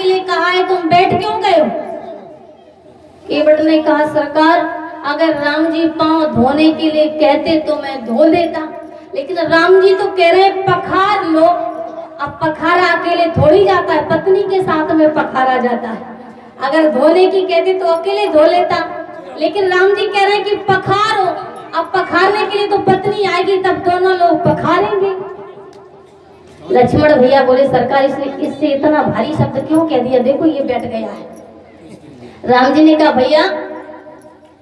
के लिए कहा है, तुम बैठ क्यों गए हो? केवट ने कहा सरकार, अगर राम जी पांव धोने के लिए कहते तो मैं धो देता, लेकिन राम जी तो कह रहे पखार लो। अब पखारा अकेले थोड़ी जाता है, पत्नी के साथ में पखारा जाता है। अगर धोने की कहते तो अकेले धो लेता, लेकिन राम जी कह रहे हैं कि पखारो। अब पखारने के लिए तो पत्नी आएगी, तब दोनों लोग पखारेंगे। लक्ष्मण भैया बोले सरकार, इससे इतना भारी शब्द क्यों कह दिया? देखो ये बैठ गया है। राम जी ने कहा भैया,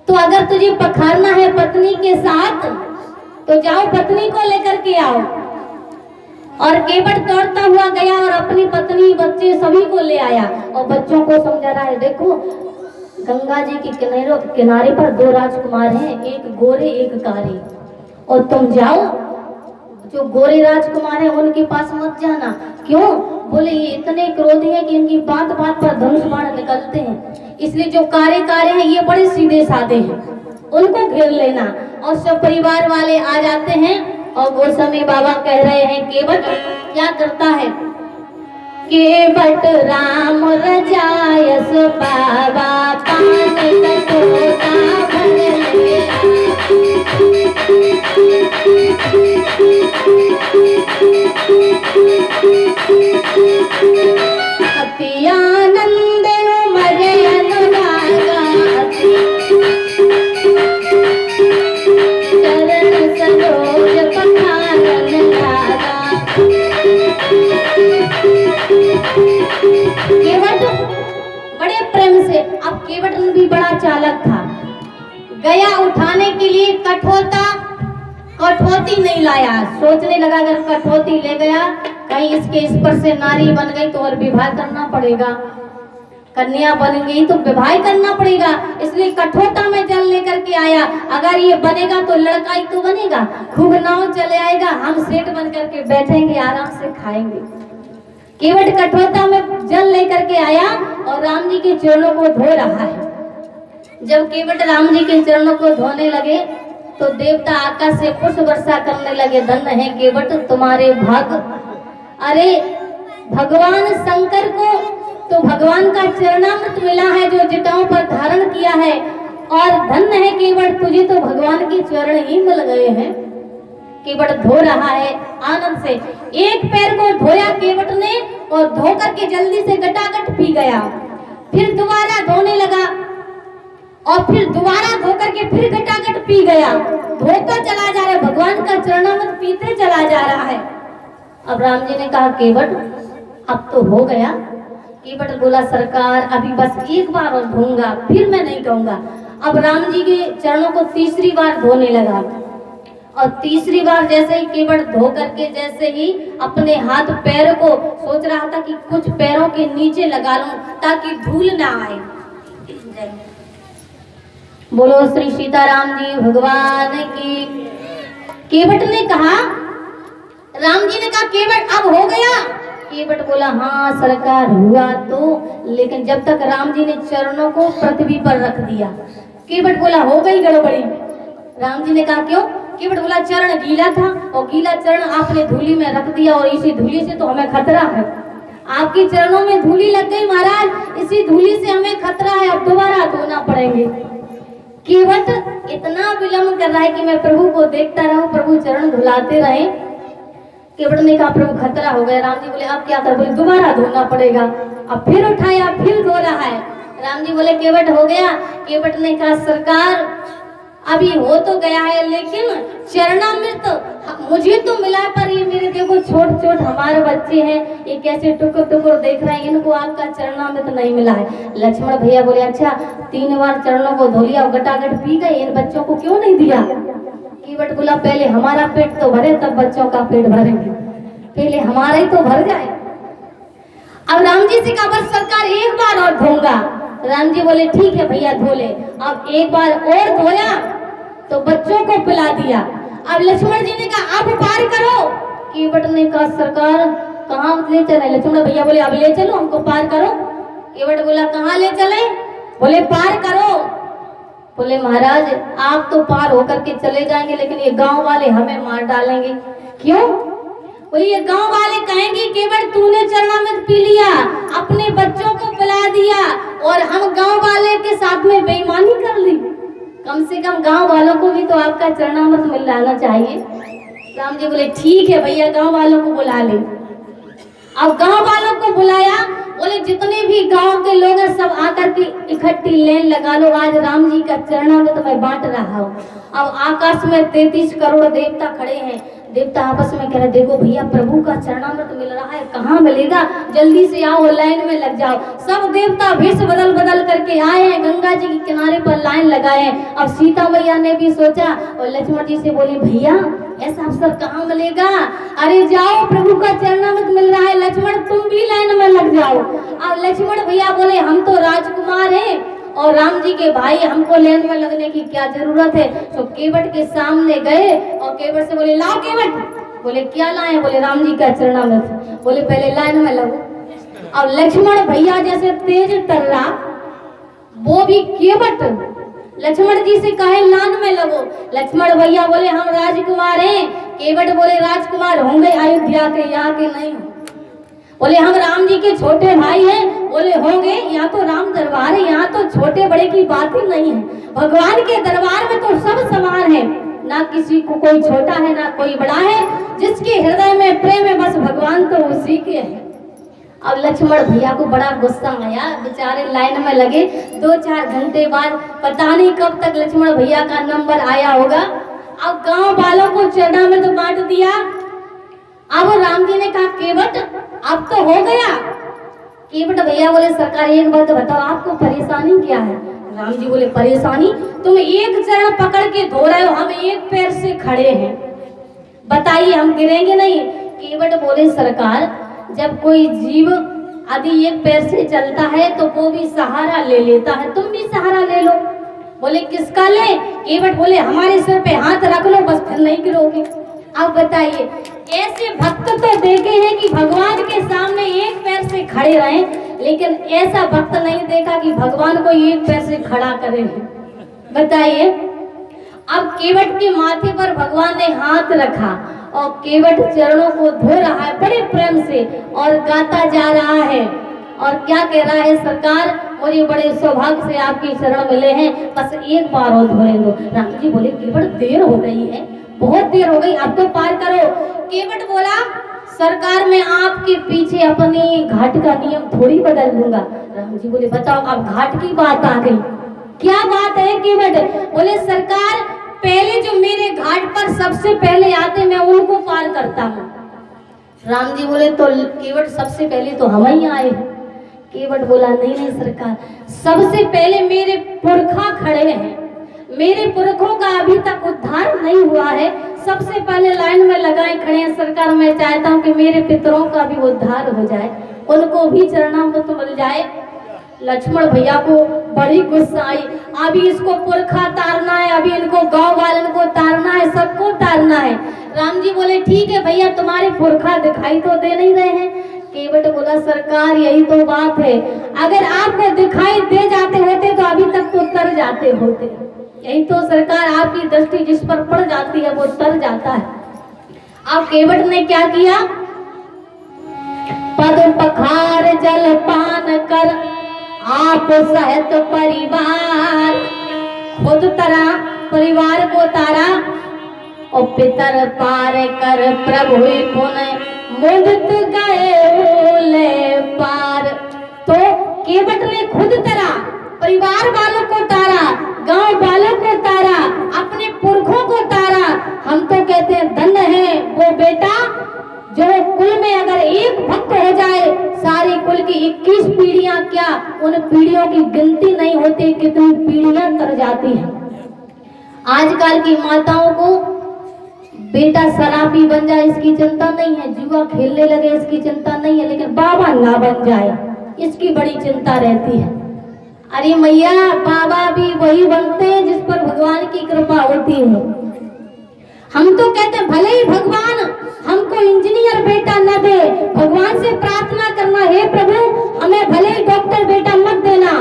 तो अगर तुझे पखारना है पत्नी के साथ तो जाओ पत्नी को लेकर के आओ। और केवट दौड़ता हुआ गया और अपनी पत्नी बच्चे सभी को ले आया और बच्चों को समझा रहा है, देखो गंगा जी के किनारे पर दो राजकुमार हैं, एक गोरे एक कारे, और तुम जाओ, जो गोरे राजकुमार हैं उनके पास मत जाना। क्यों? बोले ये इतने क्रोधी हैं कि इनकी बात बात पर धनुष बाण निकलते हैं, इसलिए जो कारे कारे हैं ये बड़े सीधे साधे हैं, उनको घेर लेना। और सब परिवार वाले आ जाते हैं और गोस्वामी बाबा कह रहे हैं केवट क्या करता है? केवट राम रजायस बाबा पान कटोरा भर ले। अति आनंद मरे अनुरागा, चरण सरोज पखारन लागा। केवट बड़े प्रेम से, अब केवट भी बड़ा चालक था, गया उठाने के लिए कठौती नहीं लाया। सोचने लगा अगर कठौती ले गया कहीं इसके स्पर्श से नारी बन गई तो और विवाह करना पड़ेगा, कन्या बन गई तो विवाह करना पड़ेगा, इसलिए कठौता में जल लेकर के आया। अगर ये बनेगा तो लड़का ही तो बनेगा, खूब नाव चले आएगा, हम सेठ बन करके बैठेंगे, आराम से खाएंगे। केवट कठौता में जल लेकर के आया और राम जी के चरणों को धो रहा है। जब केवट राम जी के चरणों को धोने लगे तो देवता आकाश से पुष्प वर्षा करने लगे, धन्य है केवट तुम्हारे भाग। अरे भगवान शंकर को तो भगवान का चरणामृत मिला है जो जटाओं पर धारण किया है, और धन्य है केवट तुझे तो भगवान के चरण ही मिल गए हैं। केवट धो रहा है आनंद से, एक पैर को धोया केवट ने और धो करके जल्दी से गटागट पी गया। फिर दोबारा धोने लगा और फिर दोबारा धो करके फिर गटागट पी गया, धोता चला जा रहा है, भगवान का चरणामृत पीते चला जा रहा है। अब राम जी ने कहा केवट अब तो हो गया। केवट बोला सरकार अभी बस एक बार और धोऊंगा, फिर मैं नहीं कहूंगा। अब राम जी के चरणों को तीसरी बार धोने लगा और तीसरी बार जैसे ही केवट धो करके जैसे ही अपने हाथ पैर को सोच रहा था कि कुछ पैरों के नीचे लगा लूं ताकि धूल ना आए। बोलो श्री सीताराम जी भगवान की। केवट ने कहा, राम जी ने कहा केवट अब हो गया? केवट बोला हाँ सरकार हुआ तो, लेकिन जब तक राम जी ने चरणों को पृथ्वी पर रख दिया। केवट बोला हो गई गड़बड़ी। राम जी ने कहा क्यों? केवट बोला चरण गीला था और गीला चरण आपने धूली में रख दिया और इसी धूली से तो हमें खतरा है। आपके चरणों में धूली लग गई महाराज, इसी धूली से हमें खतरा है, अब दोबारा धोना पड़ेंगे। केवट इतना विलंब कर रहा है कि मैं प्रभु को देखता रहूं, प्रभु चरण धुलाते रहे। केवट ने कहा प्रभु खतरा हो गया। राम जी बोले अब क्या कर? बोले दोबारा धोना पड़ेगा। अब फिर उठाया, फिर धो रहा है। राम जी बोले केवट हो गया? केवट ने कहा सरकार अभी हो तो गया है, लेकिन चरणामृत मुझे तो मिला, पर ये मेरे देखो छोट छोट हमारे बच्चे हैं, ये कैसे टुकुर टुकुर देख रहे हैं, इनको आपका चरणामृत नहीं मिला है। लक्ष्मण भैया बोले अच्छा 3 बार चरणों को धो लिया और गटागट पी गए, इन बच्चों को क्यों नहीं दिया? केवट बोला पहले हमारा पेट तो भरे तब बच्चों का पेट भरेंगे, पहले हमारा ही तो भर जाए। अब राम जी से कहा बस सरकार एक बार और धोऊंगा। राम जी बोले ठीक है भैया धो ले। अब एक बार और धोया तो बच्चों को पिला दिया। अब लक्ष्मण जी ने कहा अब पार करो। केवट ने कहा सरकार कहाँ ले चले? लक्ष्मण भैया बोले अब ले चलो हमको पार करो। केवट बोला कहाँ ले चले? बोले पार करो। बोले महाराज आप तो पार होकर के चले जाएंगे, लेकिन ये गांव वाले हमें मार डालेंगे। क्यों? बोले ये गांव वाले कहेंगे केवट तूने चरणामृत पी लिया, अपने बच्चों को पिला दिया और हम गांव वाले के साथ में बेईमानी कर ली। कम से कम गांव वालों को भी तो आपका चरणामृत मिल जाना चाहिए। राम जी बोले ठीक है भैया, गांव वालों को बुला ले। अब गांव वालों को बुलाया, बोले जितने भी गांव के लोग हैं सब आकर के इकट्ठी लाइन लगा लो, आज राम जी का चरणामृत मैं बांट रहा हूँ। अब आकाश में 33 करोड़ देवता खड़े हैं। देवता आपस में कह रहे देखो भैया प्रभु का चरणामृत मिल रहा है, कहाँ मिलेगा, जल्दी से आओ लाइन में लग जाओ। सब देवता भेष बदल बदल करके आए हैं, गंगा जी के किनारे पर लाइन लगाए। अब सीता मैया ने भी सोचा और लक्ष्मण जी से बोली भैया ऐसा अवसर कहाँ मिलेगा, अरे जाओ प्रभु का चरणामृत मिल रहा है, लक्ष्मण तुम भी लाइन में लग जाओ। अब लक्ष्मण भैया बोले हम तो राजकुमार हैं और राम जी के भाई, हमको लाइन में लगने की क्या जरूरत है। तो केवट के सामने गए और केवट से बोले लाओ केवट। बोले क्या लाए, बोले राम जी का चरणामृत। बोले पहले लाइन में लगो। अब लक्ष्मण भैया जैसे तेज तर्रा, वो भी केवट लक्ष्मण जी से कहे लाइन में लगो। लक्ष्मण भैया बोले हम राजकुमार हैं, केवट बोले राजकुमार होंगे अयोध्या के, यहाँ के नहीं हो। बोले हम राम जी के छोटे भाई हैं, बोले होंगे, यहाँ तो राम दरबार है, यहाँ तो छोटे बड़े की बात ही नहीं है। भगवान के दरबार में तो सब समान है, ना किसी को कोई छोटा है ना कोई बड़ा है, जिसके हृदय में प्रेम है बस भगवान तो उसी के है। अब लक्ष्मण भैया को बड़ा गुस्सा आया, बेचारे लाइन में लगे। 2-4 घंटे बाद पता नहीं कब तक लक्ष्मण भैया का नंबर आया होगा। अब गांव वालों को चरणामृत तो बांट दिया। अब राम जी ने कहा केवट अब तो हो गया। केवट भैया बोले सरकार एक बात बताओ आपको परेशानी क्या है। राम जी बोले परेशानी, तुम एक चरण पकड़ के धो रहे हो, हम एक पैर से खड़े हैं, बताइए हम गिरेंगे नहीं। केवट बोले सरकार जब कोई जीव यदि एक पैर से चलता है तो वो भी सहारा ले लेता है, तुम भी सहारा ले लो। बोले किसका ले। केवट बोले हमारे सिर पे हाथ रख लो बस फिर नहीं गिरोगे। अब बताइए ऐसे भक्त तो देखे हैं कि भगवान के सामने एक पैर से खड़े रहे, लेकिन ऐसा भक्त नहीं देखा कि भगवान को एक पैर से खड़ा करे। बताइए अब केवट के माथे पर भगवान ने हाथ रखा और केवट चरणों को धो रहा है बड़े प्रेम से और गाता जा रहा है और क्या कह रहा है सरकार मुझे बड़े सौभाग्य से आपके चरण मिले हैं, बस एक बार और धोने दो। राम जी बोले केवट देर हो गई है, बहुत देर हो गई, अब तो पार करो। केवट बोला सरकार मैं आपके पीछे अपने घाट का नियम थोड़ी बदल दूंगा। राम जी बोले बताओ अब घाट की बात आ गई, क्या बात है। केवट बोले सरकार पहले जो मेरे घाट पर सबसे पहले आते मैं उनको पार करता हूँ। राम जी बोले तो केवट सबसे पहले तो हम ही आए हैं। केवट बोला नहीं नहीं सरकार, सबसे पहले मेरे पुरखा खड़े हैं, मेरे पुरखों का अभी तक उद्धार नहीं हुआ है, सबसे पहले लाइन में लगाए खड़े हैं सरकार। मैं चाहता हूँ कि मेरे पितरों का भी उद्धार हो जाए, उनको भी चरणामृत मिल जाए। लक्ष्मण भैया को बड़ी गुस्सा आई, अभी इसको पुरखा तारना है, अभी इनको गांव वालों को तारना है, सबको तारना है। राम जी बोले ठीक है भैया तुम्हारे पुरखा दिखाई तो दे नहीं रहे हैं। केवट बोला सरकार यही तो बात है, अगर आपको दिखाई दे जाते होते तो अभी तक तो तर जाते होते। यही तो सरकार आपकी दृष्टि जिस पर पड़ जाती है वो तर जाता है। अब केवट ने क्या किया, पद पखार जल पान कर आप सहित परिवार, खुद तरा परिवार को तारा और पितर पार कर प्रभु पुण्य मुदित गए पार। तो केवट ने खुद तरा, परिवार वालों को तारा, गांव वालों को तारा, अपने पुरखों को तारा। हम तो कहते हैं धन्य है वो बेटा जो कुल में अगर एक भक्त हो जाए सारी कुल की 21 पीढ़ियां क्या उन पीढ़ियों की गिनती नहीं होती, कितनी पीढ़ियां तर जाती हैं। आजकल की माताओं को बेटा शराबी बन जाए इसकी चिंता नहीं है, जुआ खेलने लगे इसकी चिंता नहीं है, लेकिन बाबा ना बन जाए इसकी बड़ी चिंता रहती है। अरे मैया बाबा भी वही बनते हैं जिस पर भगवान की कृपा होती है। हम तो कहते हैं भले ही भगवान हमको इंजीनियर बेटा न दे, भगवान से प्रार्थना करना है प्रभु हमें भले ही डॉक्टर बेटा मत देना,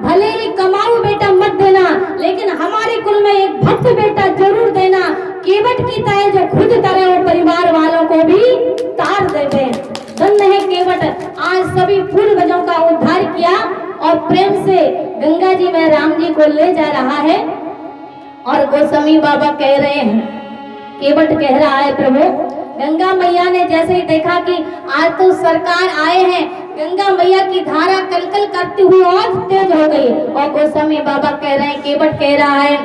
भले ही कमाऊ बेटा मत देना, लेकिन हमारे कुल में एक भक्त बेटा जरूर देना। केवट की तरह जो खुद तरह वो परिवार वालों को भी और प्रेम से गंगा जी में राम जी को ले जा रहा है। और गोस्वामी बाबा कह रहे हैं, केवट कह रहा है, प्रभु गंगा मैया ने जैसे ही देखा कि आज तो सरकार आए हैं, गंगा मैया की धारा कलकल करती हुई और तेज हो गई। और गोस्वामी बाबा कह रहे हैं, केवट कह रहा है